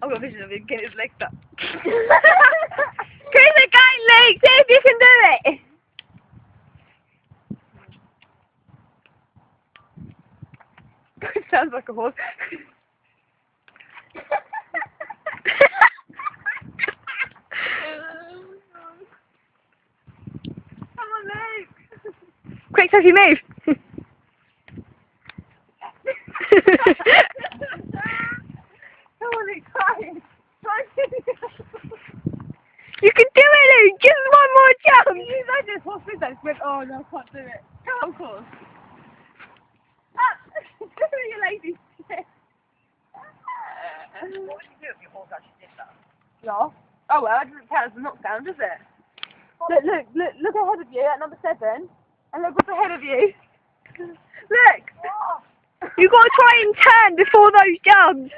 I've got a vision of him getting his legs up. Keep it going, Luke. See if you can do it. It sounds like a horse. Come on, Luke. Quick, Sophie, move. Come on, Luke, try. You can do it, Luke. Just one more jump. You know this horse with that went, oh no, I can't do it. Come on, course. You lazy shit. What would you do if your horse actually did that? Yeah. Oh well, that doesn't count as a knockdown, does it? Look ahead of you at number 7, and look what's ahead of you. Look! You got to try and turn before those jumps.